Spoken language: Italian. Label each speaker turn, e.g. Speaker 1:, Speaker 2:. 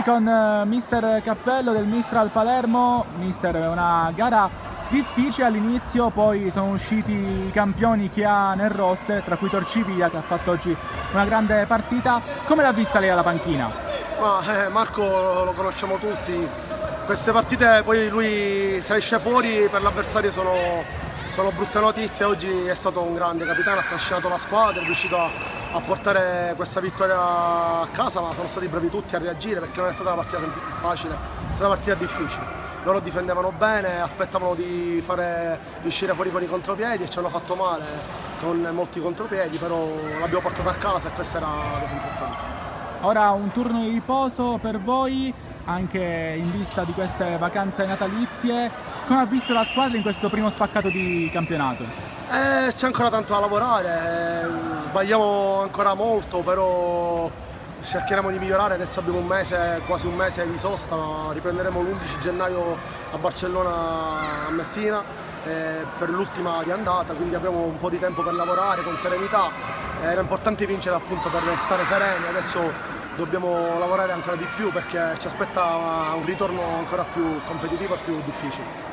Speaker 1: qui con mister Cappello del Mistral Palermo. Mister, è una gara difficile all'inizio, poi sono usciti i campioni che ha nel roster, tra cui Torcivia che ha fatto oggi una grande partita. Come l'ha vista lei alla panchina?
Speaker 2: Marco lo conosciamo tutti, queste partite poi lui se esce fuori per l'avversario sono brutte notizie. Oggi è stato un grande capitano, ha trascinato la squadra, è riuscito a portare questa vittoria a casa, ma sono stati bravi tutti a reagire perché non è stata una partita facile, è stata una partita difficile. Loro difendevano bene, aspettavano di uscire fuori con i contropiedi e ci hanno fatto male con molti contropiedi, però l'abbiamo portata a casa e questa era la cosa importante.
Speaker 1: Ora un turno di riposo per voi, anche in vista di queste vacanze natalizie. Come ha visto la squadra in questo primo spaccato di campionato?
Speaker 2: C'è ancora tanto da lavorare, sbagliamo ancora molto, però cercheremo di migliorare. Adesso abbiamo quasi un mese di sosta, ma riprenderemo l'11 gennaio a Barcellona, a Messina, per l'ultima riandata, quindi avremo un po' di tempo per lavorare con serenità. Era importante vincere appunto per restare sereni, adesso dobbiamo lavorare ancora di più perché ci aspetta un ritorno ancora più competitivo e più difficile.